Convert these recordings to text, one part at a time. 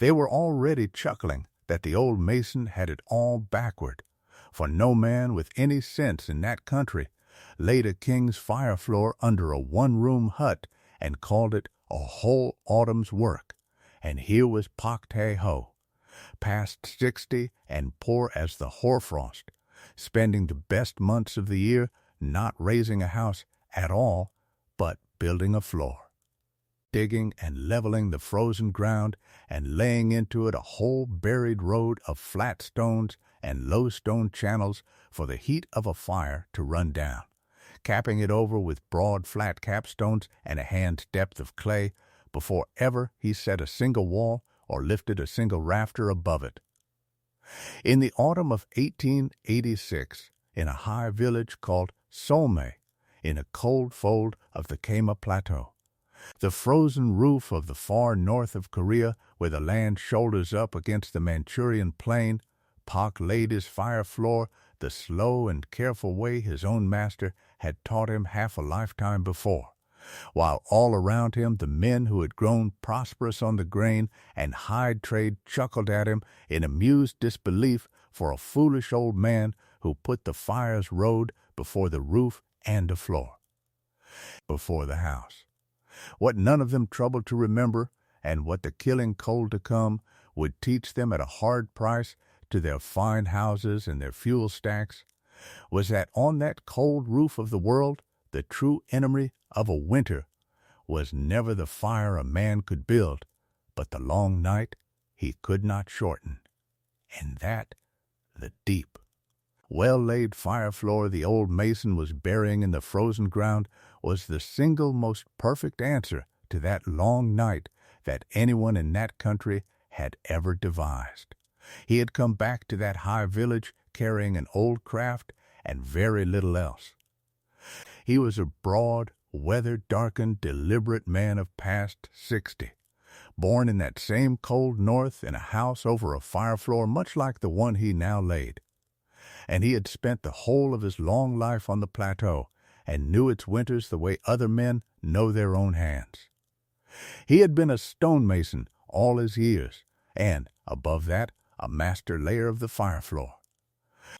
They were already chuckling that the old mason had it all backward, for no man with any sense in that country laid a king's fire floor under a one-room hut and called it a whole autumn's work. And here was Pak Tae-ho, past 60 and poor as the hoarfrost, spending the best months of the year not raising a house at all, but building a floor, digging and leveling the frozen ground and laying into it a whole buried road of flat stones and low stone channels for the heat of a fire to run down, capping it over with broad flat capstones and a hand's depth of clay before ever he set a single wall or lifted a single rafter above it. In the autumn of 1886, in a high village called Solmae, in a cold fold of the Kaema Plateau, the frozen roof of the far north of Korea, where the land shoulders up against the Manchurian plain, Pak laid his fire floor the slow and careful way his own master had taught him half a lifetime before, while all around him the men who had grown prosperous on the grain and hide trade chuckled at him in amused disbelief for a foolish old man who put the fire's road before the roof and the floor, before the house. What none of them troubled to remember, and what the killing cold to come would teach them at a hard price to their fine houses and their fuel stacks, was that on that cold roof of the world, the true enemy of a winter was never the fire a man could build, but the long night he could not shorten, and that the deep, well-laid fire floor the old mason was burying in the frozen ground was the single most perfect answer to that long night that anyone in that country had ever devised. He had come back to that high village carrying an old craft and very little else. He was a broad, weather-darkened, deliberate man of past 60, born in that same cold north in a house over a fire floor much like the one he now laid. And he had spent the whole of his long life on the plateau and knew its winters the way other men know their own hands. He had been a stonemason all his years, and, above that, a master layer of the fire floor.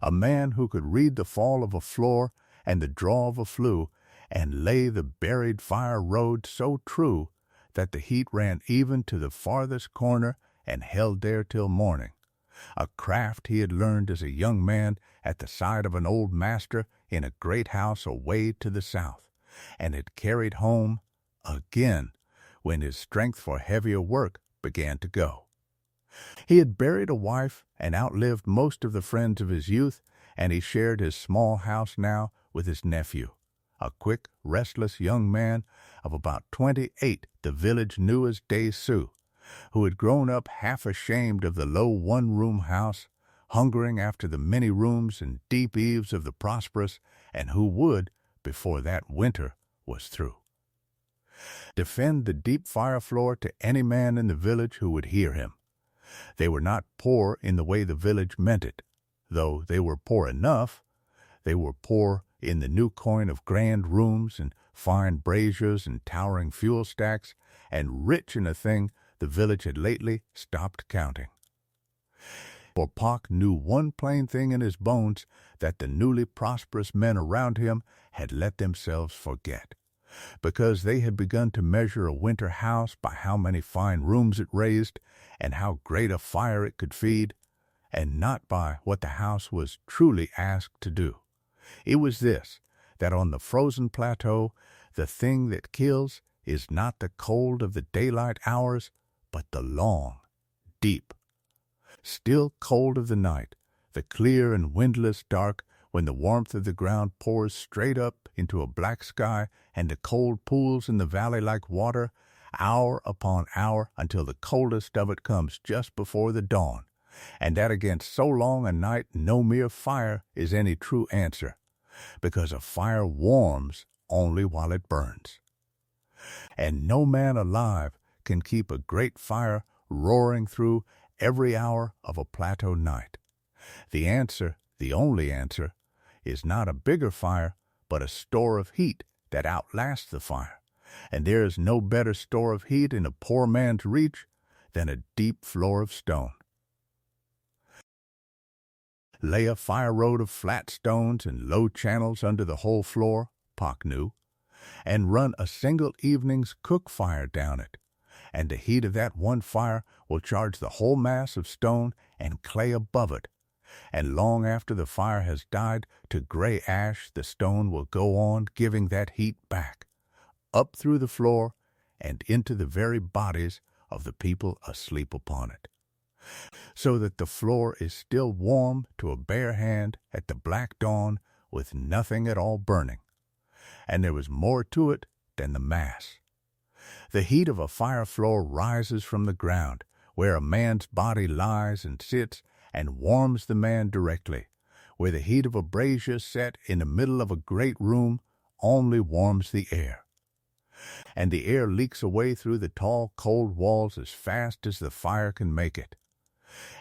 A man who could read the fall of a floor and the draw of a flue, and lay the buried fire road so true that the heat ran even to the farthest corner and held there till morning, a craft he had learned as a young man at the side of an old master in a great house away to the south, and had carried home again when his strength for heavier work began to go. He had buried a wife and outlived most of the friends of his youth, and he shared his small house now with his nephew, a quick, restless young man of about 28 the village knew as Dae-su, who had grown up half ashamed of the low one-room house, hungering after the many rooms and deep eaves of the prosperous, and who would, before that winter was through, defend the deep fire floor to any man in the village who would hear him. They were not poor in the way the village meant it, though they were poor enough. They were poor in the new coin of grand rooms and fine braziers and towering fuel stacks, and rich in a thing the village had lately stopped counting. For Pak knew one plain thing in his bones that the newly prosperous men around him had let themselves forget, because they had begun to measure a winter house by how many fine rooms it raised and how great a fire it could feed, and not by what the house was truly asked to do. It was this, that on the frozen plateau, the thing that kills is not the cold of the daylight hours, but the long, deep, still cold of the night, the clear and windless dark when the warmth of the ground pours straight up into a black sky and the cold pools in the valley like water, hour upon hour until the coldest of it comes just before the dawn, and that against so long a night no mere fire is any true answer, because a fire warms only while it burns. And no man alive can keep a great fire roaring through every hour of a plateau night. The answer, the only answer, is not a bigger fire, but a store of heat that outlasts the fire. And there is no better store of heat in a poor man's reach than a deep floor of stone. Lay a fire road of flat stones and low channels under the whole floor, Pak knew, and run a single evening's cook fire down it, and the heat of that one fire will charge the whole mass of stone and clay above it, and long after the fire has died to gray ash the stone will go on giving that heat back, up through the floor and into the very bodies of the people asleep upon it, so that the floor is still warm to a bare hand at the black dawn with nothing at all burning. And there was more to it than the mass. The heat of a fire floor rises from the ground, where a man's body lies and sits, and warms the man directly, where the heat of a brazier set in the middle of a great room only warms the air. And the air leaks away through the tall, cold walls as fast as the fire can make it.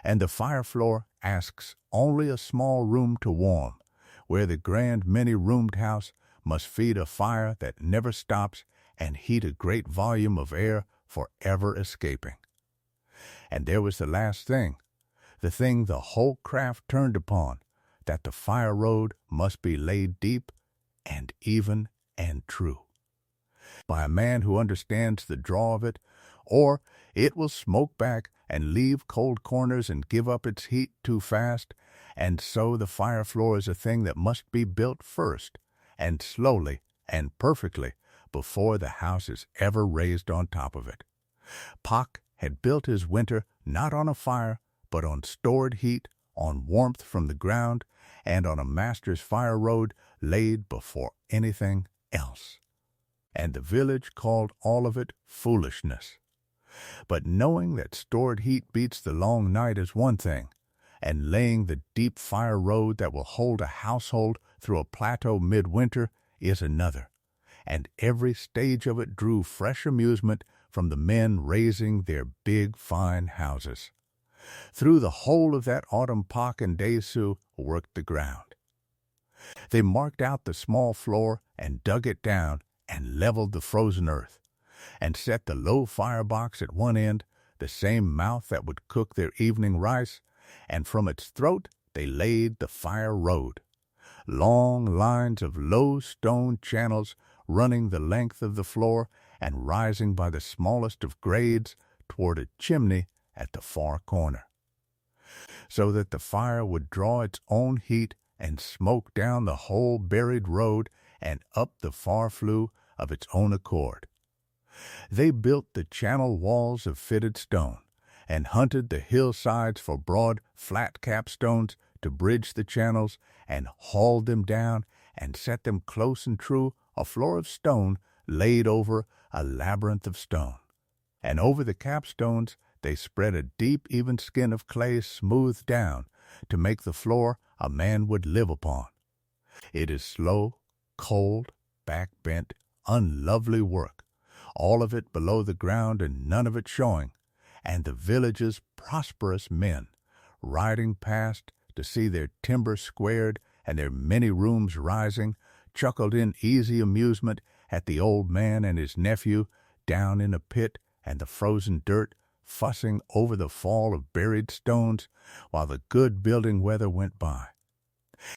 And the fire floor asks only a small room to warm, where the grand many-roomed house must feed a fire that never stops and heat a great volume of air forever escaping. And there was the last thing, the thing the whole craft turned upon, that the fire road must be laid deep and even and true, by a man who understands the draw of it, or it will smoke back and leave cold corners and give up its heat too fast, and so the fire floor is a thing that must be built first, and slowly and perfectly, before the house is ever raised on top of it. Pak had built his winter not on a fire, but on stored heat, on warmth from the ground, and on a master's fire road laid before anything else. And the village called all of it foolishness. But knowing that stored heat beats the long night is one thing, and laying the deep fire road that will hold a household through a plateau midwinter is another, and every stage of it drew fresh amusement from the men raising their big, fine houses. Through the whole of that autumn Pak and Dae-su worked the ground. They marked out the small floor and dug it down and leveled the frozen earth, and set the low firebox at one end, the same mouth that would cook their evening rice, and from its throat they laid the fire road, long lines of low stone channels running the length of the floor and rising by the smallest of grades toward a chimney at the far corner, so that the fire would draw its own heat and smoke down the whole buried road and up the far flue of its own accord. They built the channel walls of fitted stone, and hunted the hillsides for broad, flat capstones to bridge the channels, and hauled them down, and set them close and true, a floor of stone laid over a labyrinth of stone. And over the capstones they spread a deep, even skin of clay smoothed down, to make the floor a man would live upon. It is slow, cold, back-bent, unlovely work, all of it below the ground and none of it showing, and the village's prosperous men, riding past to see their timber squared and their many rooms rising, chuckled in easy amusement at the old man and his nephew down in a pit and the frozen dirt, fussing over the fall of buried stones, while the good building weather went by.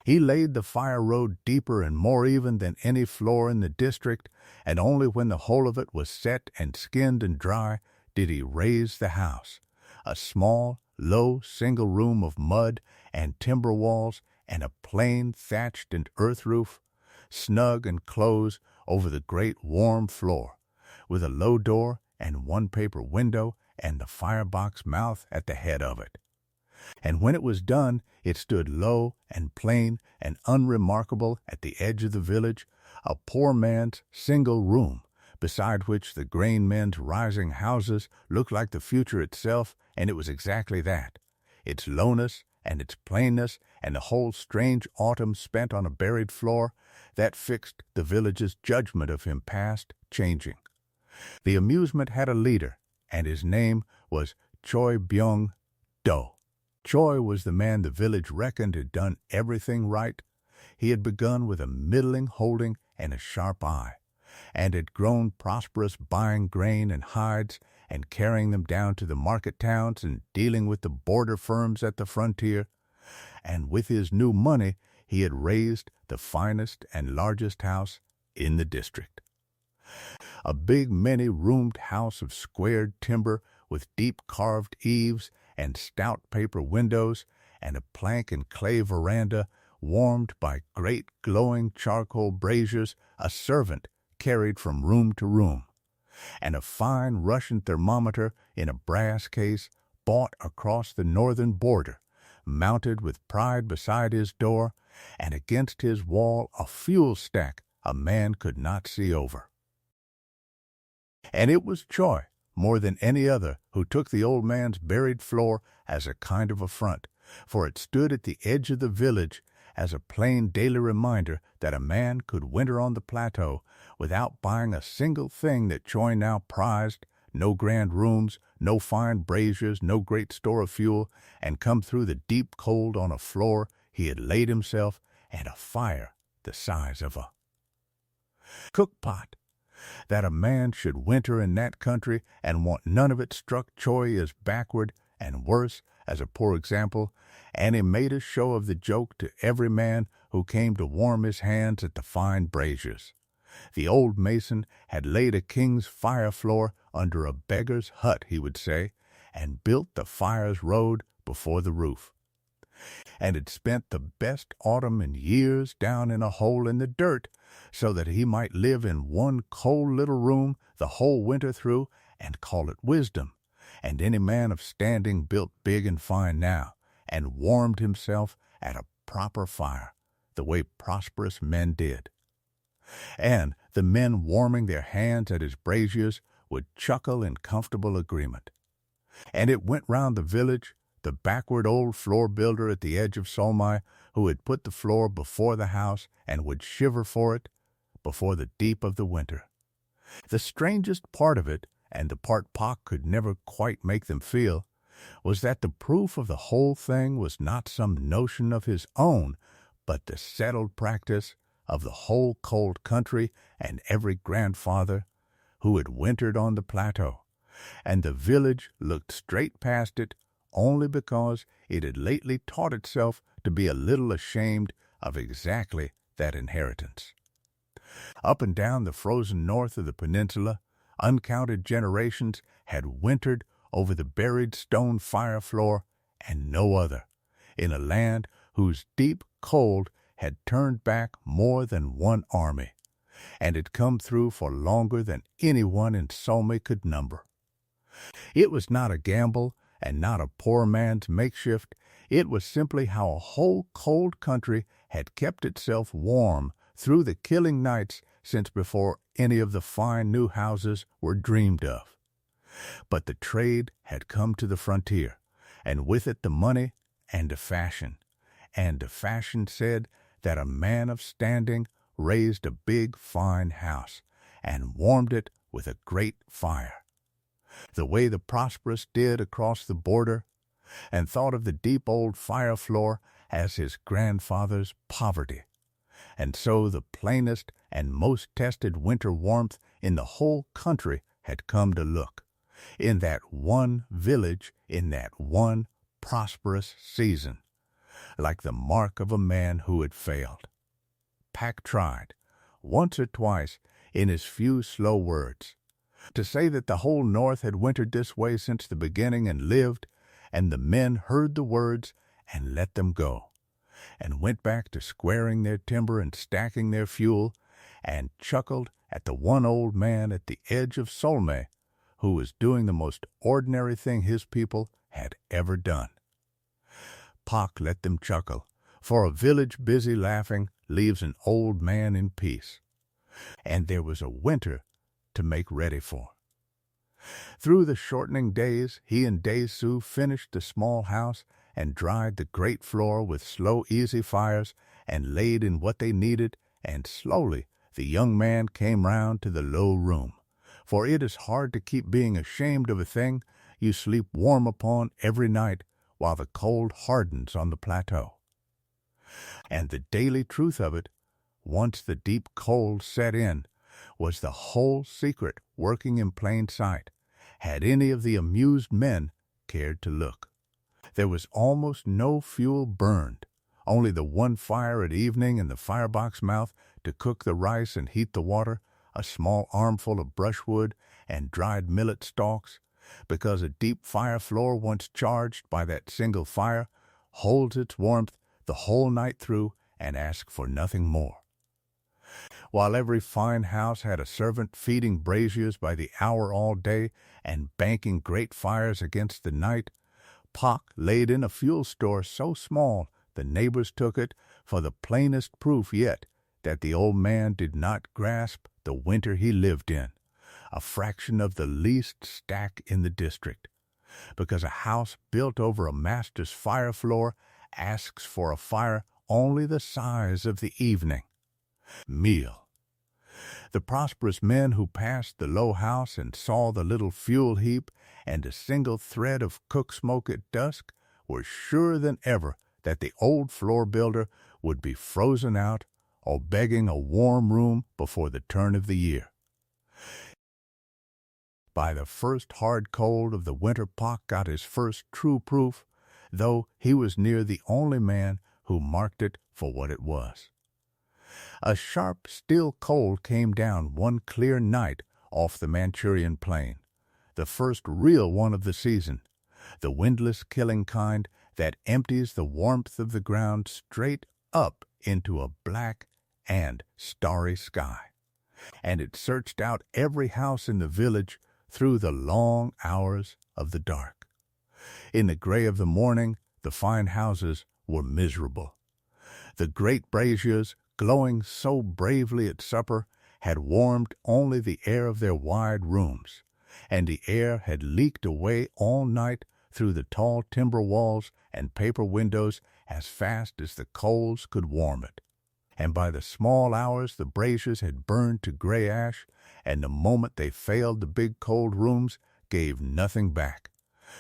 He laid the fire road deeper and more even than any floor in the district, and only when the whole of it was set and skinned and dry did he raise the house, a small, low single room of mud and timber walls and a plain thatched and earth roof, snug and close over the great warm floor, with a low door and one paper window and the firebox mouth at the head of it. And when it was done, it stood low and plain and unremarkable at the edge of the village, a poor man's single room, beside which the grain men's rising houses looked like the future itself, and it was exactly that. Its lowness and its plainness and the whole strange autumn spent on a buried floor, that fixed the village's judgment of him past changing. The amusement had a leader, and his name was Choi Byung-do. Choi was the man the village reckoned had done everything right. He had begun with a middling holding and a sharp eye, and had grown prosperous buying grain and hides, and carrying them down to the market towns and dealing with the border firms at the frontier. And with his new money, he had raised the finest and largest house in the district. A big many-roomed house of squared timber with deep carved eaves and stout paper windows, and a plank and clay veranda warmed by great glowing charcoal braziers a servant carried from room to room, and a fine Russian thermometer in a brass case bought across the northern border, mounted with pride beside his door, and against his wall a fuel stack a man could not see over. And it was Choi, more than any other, who took the old man's buried floor as a kind of affront, for it stood at the edge of the village as a plain daily reminder that a man could winter on the plateau without buying a single thing that Choi now prized, no grand rooms, no fine braziers, no great store of fuel, and come through the deep cold on a floor he had laid himself, and a fire the size of a cook-pot. That a man should winter in that country and want none of it struck Choi as backward and worse as a poor example, and he made a show of the joke to every man who came to warm his hands at the fine braziers. The old mason had laid a king's fire floor under a beggar's hut, he would say, and built the fire's road before the roof, and had spent the best autumn in years down in a hole in the dirt, so that he might live in one cold little room the whole winter through and call it wisdom. And any man of standing built big and fine now, and warmed himself at a proper fire, the way prosperous men did. And the men warming their hands at his braziers would chuckle in comfortable agreement. And it went round the village, the backward old floor builder at the edge of Solmae, who had put the floor before the house and would shiver for it before the deep of the winter. The strangest part of it, and the part Pak could never quite make them feel, was that the proof of the whole thing was not some notion of his own, but the settled practice of the whole cold country and every grandfather who had wintered on the plateau, and the village looked straight past it only because it had lately taught itself to be a little ashamed of exactly that inheritance. Up and down the frozen north of the peninsula, uncounted generations had wintered over the buried stone fire floor and no other, in a land whose deep cold had turned back more than one army, and had come through for longer than anyone in Solmae could number. It was not a gamble and not a poor man's makeshift. It was simply how a whole cold country had kept itself warm through the killing nights since before any of the fine new houses were dreamed of. But the trade had come to the frontier, and with it the money and the fashion. And the fashion said that a man of standing raised a big fine house and warmed it with a great fire, the way the prosperous did across the border, and thought of the deep old fire floor as his grandfather's poverty. And so the plainest and most tested winter warmth in the whole country had come to look, in that one village, in that one prosperous season, like the mark of a man who had failed. Pak tried, once or twice, in his few slow words, to say that the whole North had wintered this way since the beginning and lived, and the men heard the words and let them go, and went back to squaring their timber and stacking their fuel, and chuckled at the one old man at the edge of Solmae who was doing the most ordinary thing his people had ever done. Pak let them chuckle, for a village busy laughing leaves an old man in peace. And there was a winter to make ready for. Through the shortening days, he and Dae-soo finished the small house and dried the great floor with slow, easy fires and laid in what they needed, and slowly the young man came round to the low room. For it is hard to keep being ashamed of a thing you sleep warm upon every night while the cold hardens on the plateau. And the daily truth of it, once the deep cold set in, was the whole secret working in plain sight, had any of the amused men cared to look. There was almost no fuel burned, only the one fire at evening in the firebox mouth to cook the rice and heat the water, a small armful of brushwood and dried millet stalks, because a deep fire floor once charged by that single fire holds its warmth the whole night through and asks for nothing more. While every fine house had a servant feeding braziers by the hour all day and banking great fires against the night, Pak laid in a fuel store so small the neighbors took it for the plainest proof yet that the old man did not grasp the winter he lived in, a fraction of the least stack in the district, because a house built over a master's fire floor asks for a fire only the size of the evening meal. The prosperous men who passed the low house and saw the little fuel heap and a single thread of cook smoke at dusk were surer than ever that the old floor builder would be frozen out or begging a warm room before the turn of the year. By the first hard cold of the winter, Pak got his first true proof, though he was near the only man who marked it for what it was. A sharp, still cold came down one clear night off the Manchurian plain, the first real one of the season, the windless killing kind that empties the warmth of the ground straight up into a black and starry sky. And it searched out every house in the village through the long hours of the dark. In the gray of the morning, the fine houses were miserable. The great braziers, glowing so bravely at supper, had warmed only the air of their wide rooms, and the air had leaked away all night through the tall timber walls and paper windows as fast as the coals could warm it. And by the small hours the braziers had burned to gray ash, and the moment they failed the big cold rooms gave nothing back,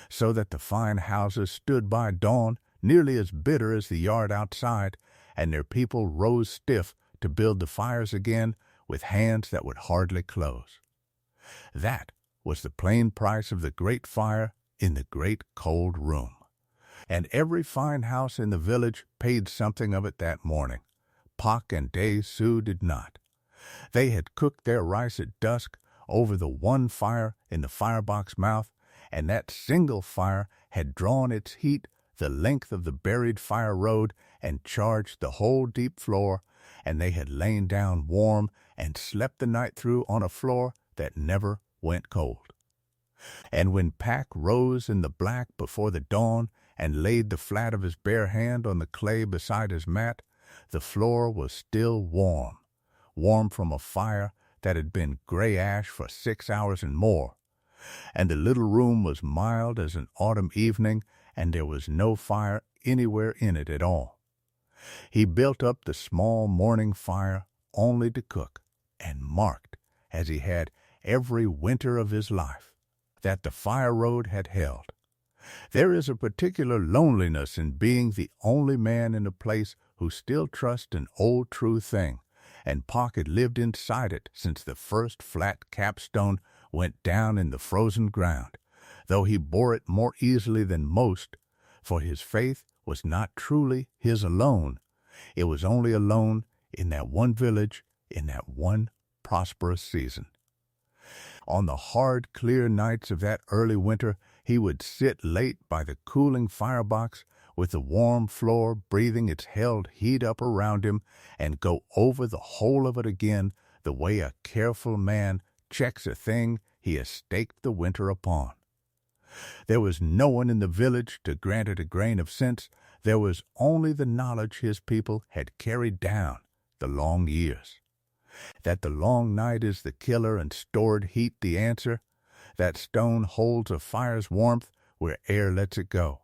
so that the fine houses stood by dawn nearly as bitter as the yard outside, and their people rose stiff to build the fires again with hands that would hardly close. That was the plain price of the great fire in the great cold room. And every fine house in the village paid something of it that morning. Pak and Tae-ho did not. They had cooked their rice at dusk over the one fire in the firebox mouth, and that single fire had drawn its heat the length of the buried fire road and charged the whole deep floor, and they had lain down warm and slept the night through on a floor that never went cold. And when Pak rose in the black before the dawn and laid the flat of his bare hand on the clay beside his mat, the floor was still warm, warm from a fire that had been gray ash for 6 hours and more, and the little room was mild as an autumn evening, and there was no fire anywhere in it at all. He built up the small morning fire only to cook, and marked, as he had every winter of his life, that the fire road had held. There is a particular loneliness in being the only man in a place who still trusts an old true thing, and Pak had lived inside it since the first flat capstone went down in the frozen ground, though he bore it more easily than most, for his faith was not truly his alone. It was only alone in that one village, in that one prosperous season. On the hard, clear nights of that early winter, he would sit late by the cooling firebox with the warm floor breathing its held heat up around him, and go over the whole of it again the way a careful man checks a thing he has staked the winter upon. There was no one in the village to grant it a grain of sense. There was only the knowledge his people had carried down the long years. That the long night is the killer and stored heat the answer. That stone holds a fire's warmth where air lets it go.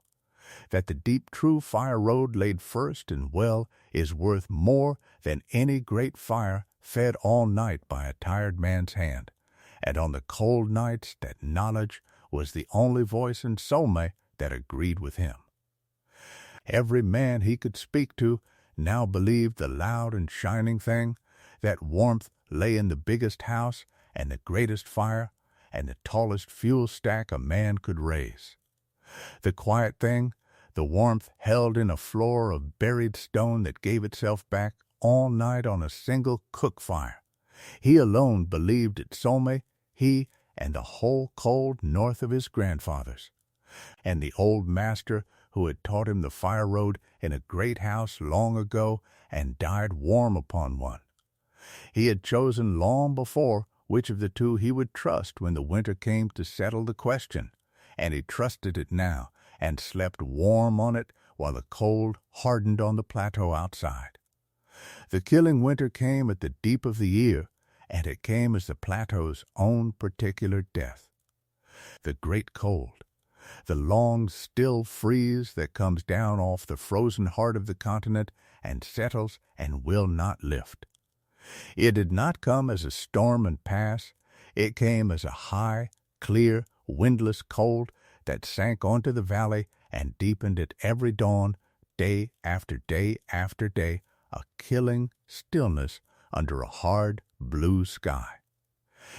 That the deep true fire road laid first and well is worth more than any great fire fed all night by a tired man's hand. And on the cold nights that knowledge was the only voice in Solmae that agreed with him. Every man he could speak to now believed the loud and shining thing, that warmth lay in the biggest house and the greatest fire, and the tallest fuel stack a man could raise. The quiet thing, the warmth held in a floor of buried stone that gave itself back all night on a single cook fire. He alone believed it Solmae, he and the whole cold north of his grandfathers. And the old master who had taught him the fire road in a great house long ago and died warm upon one. He had chosen long before which of the two he would trust when the winter came to settle the question, and he trusted it now and slept warm on it while the cold hardened on the plateau outside. The killing winter came at the deep of the year, and it came as the plateau's own particular death. The great cold, the long, still freeze that comes down off the frozen heart of the continent and settles and will not lift. It did not come as a storm and pass. It came as a high, clear, windless cold that sank onto the valley and deepened at every dawn, day after day after day, a killing stillness under a hard blue sky.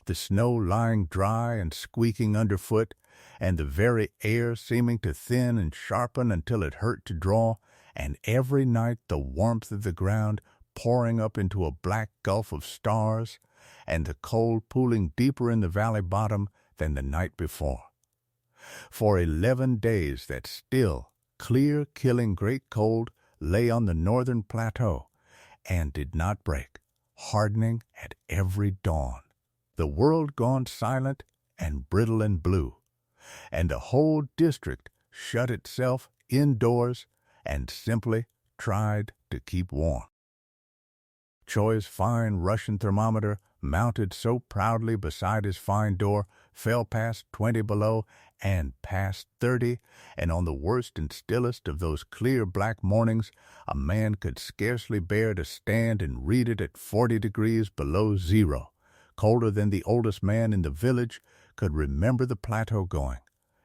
The snow lying dry and squeaking underfoot, and the very air seeming to thin and sharpen until it hurt to draw, and every night the warmth of the ground pouring up into a black gulf of stars, and the cold pooling deeper in the valley bottom than the night before. For 11 days that still, clear, killing great cold lay on the northern plateau, and did not break, hardening at every dawn. The world gone silent and brittle and blue, and the whole district shut itself indoors and simply tried to keep warm. Choi's fine Russian thermometer, mounted so proudly beside his fine door, fell past 20 below and past 30, and on the worst and stillest of those clear black mornings, a man could scarcely bear to stand and read it at 40 degrees below zero, colder than the oldest man in the village could remember the plateau going,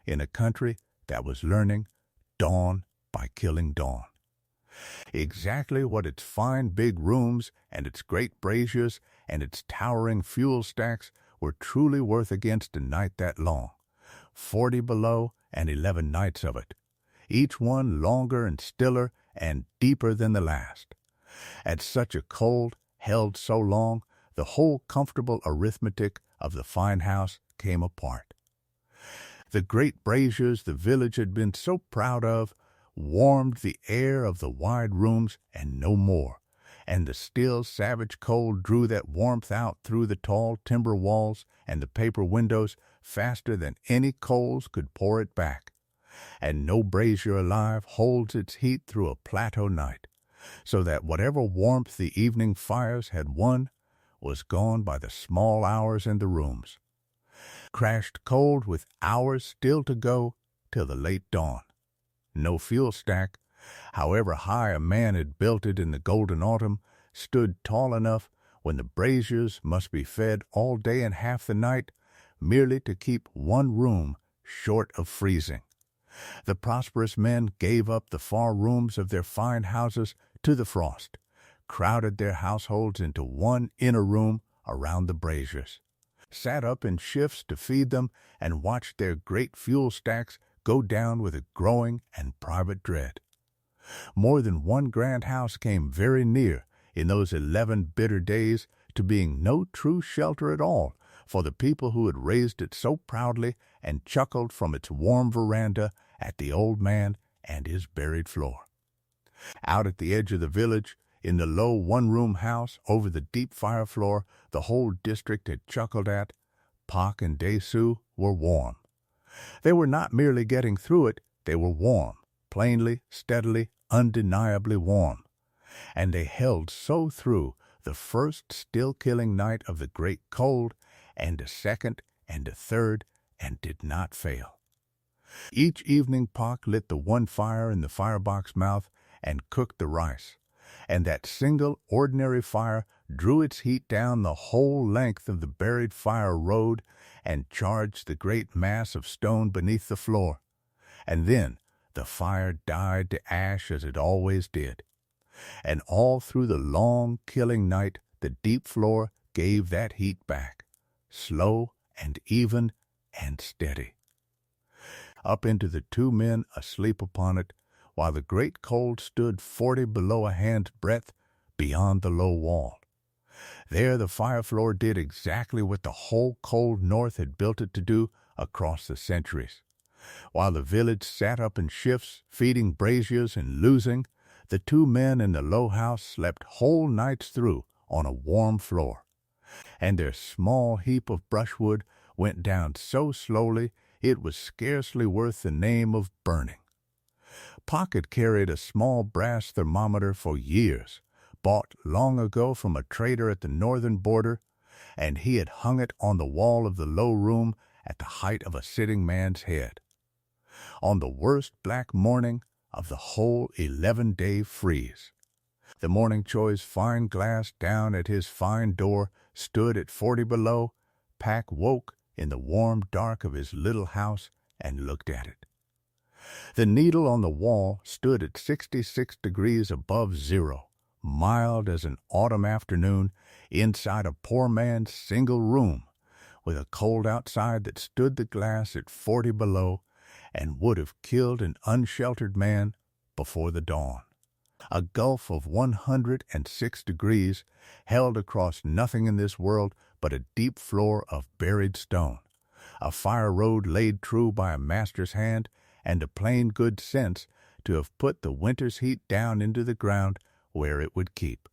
in a country that was learning dawn by killing dawn. Exactly what its fine big rooms and its great braziers and its towering fuel stacks were truly worth against a night that long. 40 below and 11 nights of it, each one longer and stiller and deeper than the last. At such a cold, held so long, the whole comfortable arithmetic of the fine house came apart. The great braziers the village had been so proud of warmed the air of the wide rooms and no more, and the still savage cold drew that warmth out through the tall timber walls and the paper windows faster than any coals could pour it back. And no brazier alive holds its heat through a plateau night, so that whatever warmth the evening fires had won was gone by the small hours in the rooms, crashed cold with hours still to go till the late dawn. No fuel stack, however high a man had built it in the golden autumn, stood tall enough when the braziers must be fed all day and half the night, merely to keep one room short of freezing. The prosperous men gave up the far rooms of their fine houses to the frost, crowded their households into one inner room around the braziers, sat up in shifts to feed them, and watched their great fuel stacks go down with a growing and private dread. More than one grand house came very near, in those 11 bitter days, to being no true shelter at all for the people who had raised it so proudly and chuckled from its warm veranda at the old man and his buried floor. Out at the edge of the village, in the low one-room house over the deep fire floor the whole district had chuckled at, Pak and Dae-su were warm. They were not merely getting through it, they were warm, plainly, steadily, undeniably warm. And they held so through the first still-killing night of the great cold, and a second, and a third, and did not fail. Each evening Pak lit the one fire in the firebox mouth and cooked the rice, and that single ordinary fire drew its heat down the whole length of the buried fire road and charged the great mass of stone beneath the floor. And then the fire died to ash as it always did. And all through the long, killing night the deep floor gave that heat back, slow and even and steady. Up into the two men asleep upon it, while the great cold stood 40 below a hand's breadth beyond the low wall. There the fire floor did exactly what the whole cold north had built it to do across the centuries. While the village sat up in shifts, feeding braziers and losing, the two men in the low house slept whole nights through on a warm floor. And their small heap of brushwood went down so slowly it was scarcely worth the name of burning. Pak had carried a small brass thermometer for years, bought long ago from a trader at the northern border, and he had hung it on the wall of the low room at the height of a sitting man's head. On the worst black morning of the whole 11-day freeze, the morning choi's fine glass down at his fine door stood at 40 below. Pak woke in the warm dark of his little house and looked at it. The needle on the wall stood at 66 degrees above zero, mild as an autumn afternoon inside a poor man's single room, with a cold outside that stood the glass at 40 below and would have killed an unsheltered man before the dawn. A gulf of 106 degrees held across nothing in this world but a deep floor of buried stone, a fire road laid true by a master's hand, and a plain good sense to have put the winter's heat down into the ground where it would keep.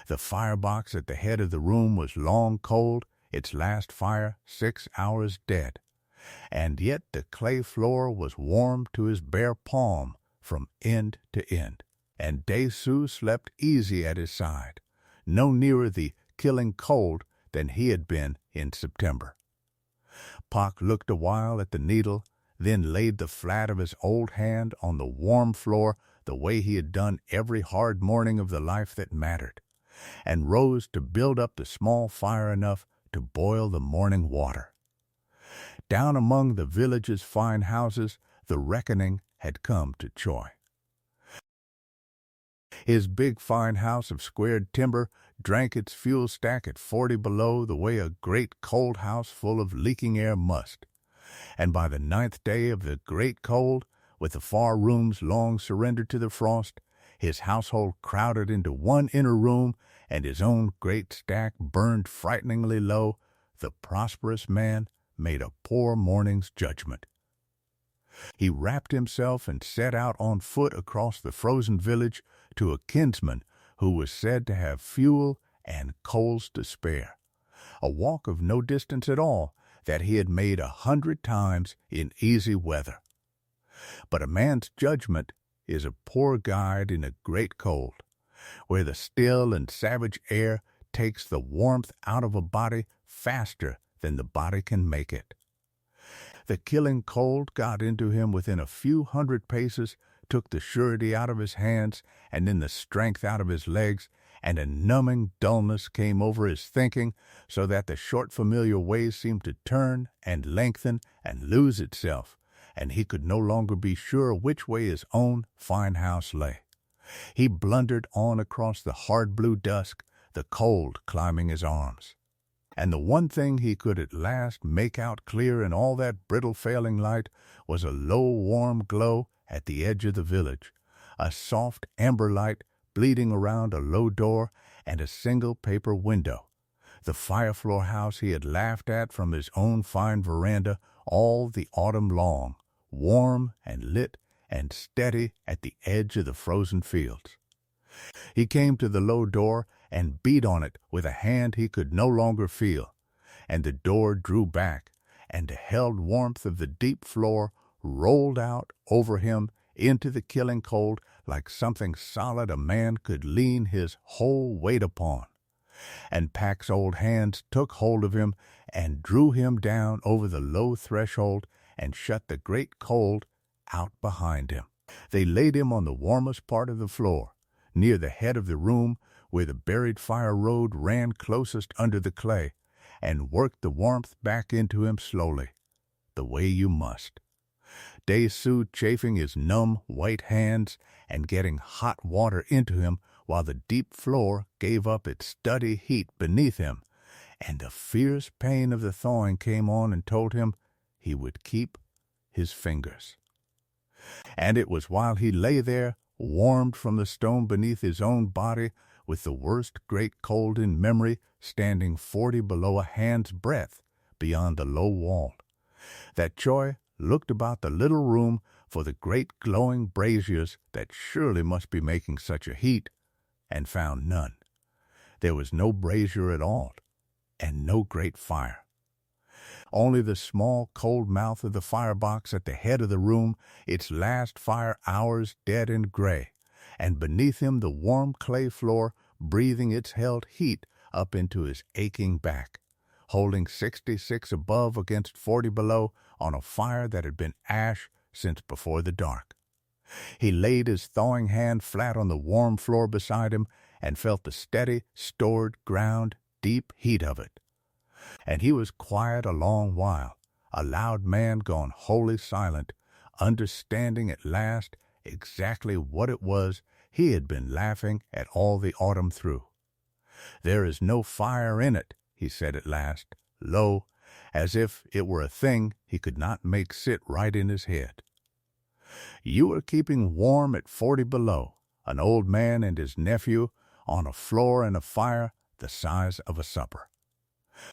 The firebox at the head of the room was long cold, its last fire 6 hours dead, and yet the clay floor was warm to his bare palm from end to end, and Dae-su slept easy at his side, no nearer the killing cold than he had been in September. Pak looked a while at the needle, then laid the flat of his old hand on the warm floor the way he had done every hard morning of the life that mattered, and rose to build up the small fire enough to boil the morning water. Down among the village's fine houses, the reckoning had come to Choi. His big fine house of squared timber drank its fuel stack at 40 below the way a great cold house full of leaking air must, and by the 9th day of the great cold, with the far rooms long surrendered to the frost, his household crowded into one inner room and his own great stack burned frighteningly low, the prosperous man made a poor morning's judgment. He wrapped himself and set out on foot across the frozen village to a kinsman who was said to have fuel and coals to spare, a walk of no distance at all that he had made 100 times in easy weather. But a man's judgment is a poor guide in a great cold, where the still and savage air takes the warmth out of a body faster than the body can make it. The killing cold got into him within a few hundred paces, took the surety out of his hands, and then the strength out of his legs, and a numbing dullness came over his thinking, so that the short familiar way seemed to turn and lengthen and lose itself, and he could no longer be sure which way his own fine house lay. He blundered on across the hard blue dusk, the cold climbing his arms. And the one thing he could at last make out clear in all that brittle failing light was a low warm glow at the edge of the village, a soft amber light bleeding around a low door and a single paper window, the fire-floor house he had laughed at from his own fine veranda all the autumn long, warm and lit and steady at the edge of the frozen fields. He came to the low door and beat on it with a hand he could no longer feel, and the door drew back, and the held warmth of the deep floor rolled out over him into the killing cold like something solid a man could lean his whole weight upon. And Pak's old hands took hold of him and drew him down over the low threshold and shut the great cold out behind him. They laid him on the warmest part of the floor, near the head of the room where the buried fire road ran closest under the clay, and worked the warmth back into him slowly, the way you must. Dae-su chafing his numb white hands and getting hot water into him while the deep floor gave up its steady heat beneath him, and the fierce pain of the thawing came on and told him he would keep his fingers. And it was while he lay there, warmed from the stone beneath his own body, with the worst great cold in memory standing 40 below a hand's breadth beyond the low wall, that Choi looked about the little room for the great glowing braziers that surely must be making such a heat, and found none. There was no brazier at all, and no great fire. Only the small cold mouth of the firebox at the head of the room, its last fire hours dead and gray, and beneath him the warm clay floor breathing its held heat up into his aching back, holding 66 above against 40 below on a fire that had been ash since before the dark. He laid his thawing hand flat on the warm floor beside him and felt the steady, stored ground, deep heat of it. And he was quiet a long while, a loud man gone wholly silent, understanding at last exactly what it was he had been laughing at all the autumn through. "There is no fire in it," he said at last, low, as if it were a thing he could not make sit right in his head. "You are keeping warm at 40 below, an old man and his nephew, on a floor and a fire the size of a supper.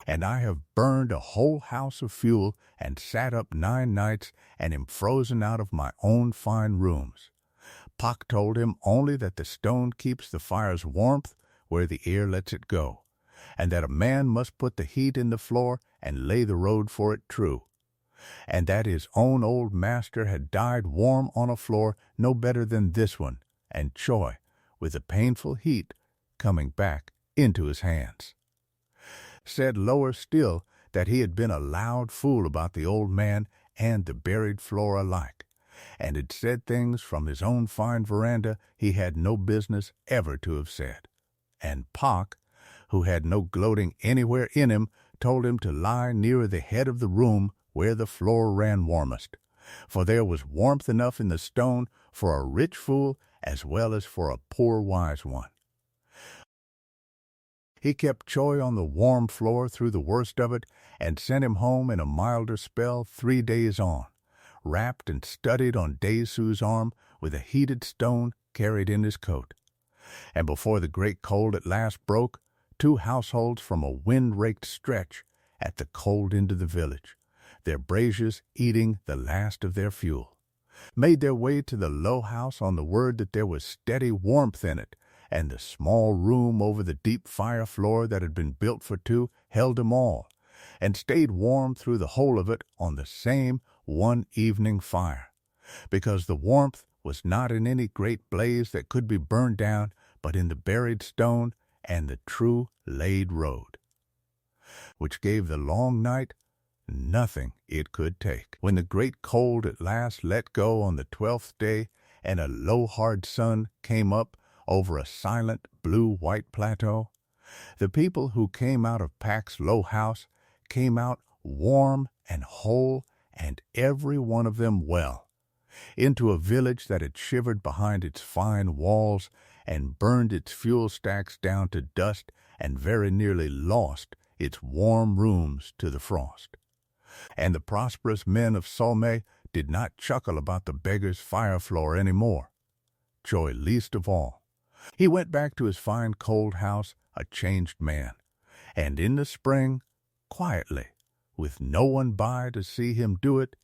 And I have burned a whole house of fuel and sat up 9 nights and am frozen out of my own fine rooms." Pak told him only that the stone keeps the fire's warmth where the air lets it go, and that a man must put the heat in the floor and lay the road for it true, and that his own old master had died warm on a floor no better than this one, and Choi, with the painful heat coming back into his hands. Said lower still that he had been a loud fool about the old man and the buried floor alike, and had said things from his own fine veranda he had no business ever to have said. And Pak, who had no gloating anywhere in him, told him to lie nearer the head of the room where the floor ran warmest, for there was warmth enough in the stone for a rich fool as well as for a poor wise one. He kept Choi on the warm floor through the worst of it, and sent him home in a milder spell 3 days on, wrapped and studded on Dae-soo's arm with a heated stone carried in his coat. And before the great cold at last broke, 2 households from a wind-raked stretch at the cold end of the village, their braziers eating the last of their fuel, made their way to the low house on the word that there was steady warmth in it, and the small room over the deep fire floor that had been built for 2 held them all, and stayed warm through the whole of it on the same one evening fire, because the warmth was not in any great blaze that could be burned down, but in the buried stone and the true laid road, which gave the long night nothing it could take. When the great cold at last let go on the 12th day, and a low hard sun came up over a silent blue-white plateau, the people who came out of Pak's low house came out warm and whole, and every one of them well, into a village that had shivered behind its fine walls and burned its fuel stacks down to dust and very nearly lost its warm rooms to the frost. And the prosperous men of Solmae did not chuckle about the beggar's fire floor any more, Choi least of all. He went back to his fine cold house a changed man, and in the spring, quietly, with no one by to see him do it,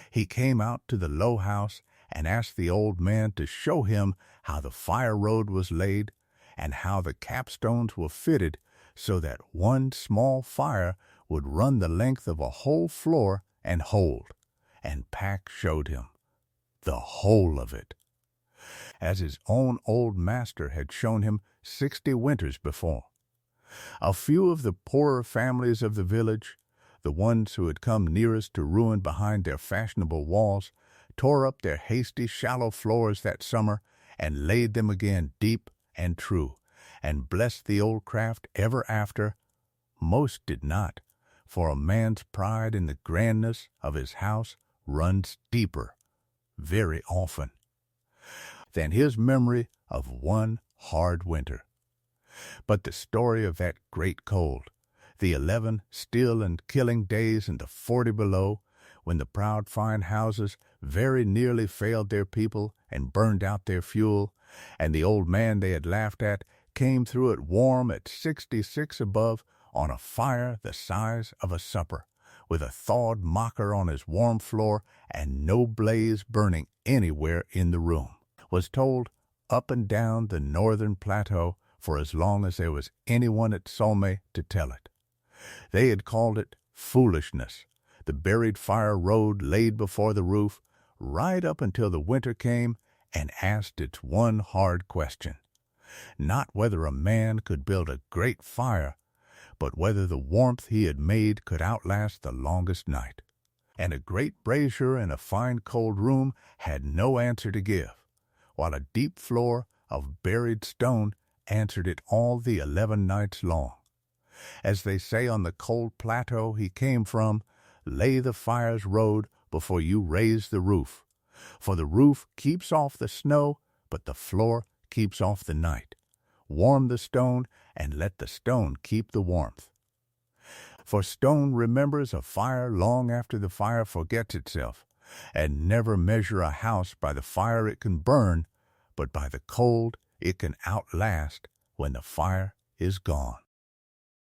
he came out to the low house and asked the old man to show him how the fire road was laid and how the capstones were fitted so that one small fire would run the length of a whole floor and hold, and Pak showed him the whole of it, as his own old master had shown him 60 winters before. A few of the poorer families of the village, the ones who had come nearest to ruin behind their fashionable walls, tore up their hasty, shallow floors that summer and laid them again deep and true, and blessed the old craft ever after. Most did not, for a man's pride in the grandness of his house runs deeper, very often, than his memory of one hard winter. But the story of that great cold, The 11 still and killing days in the 40 below, when the proud fine houses very nearly failed their people and burned out their fuel, and the old man they had laughed at came through it warm at 66 above on a fire the size of a supper, with a thawed mocker on his warm floor and no blaze burning anywhere in the room, was told up and down the northern plateau for as long as there was anyone at Solmae to tell it. They had called it foolishness, the buried fire road laid before the roof, right up until the winter came and asked its one hard question. Not whether a man could build a great fire, but whether the warmth he had made could outlast the longest night. And a great brazier in a fine cold room had no answer to give, while a deep floor of buried stone answered it all the 11 nights long. As they say on the cold plateau he came from, lay the fire's road before you raise the roof, for the roof keeps off the snow, but the floor keeps off the night. Warm the stone, and let the stone keep the warmth. For stone remembers a fire long after the fire forgets itself, and never measure a house by the fire it can burn, but by the cold it can outlast when the fire is gone.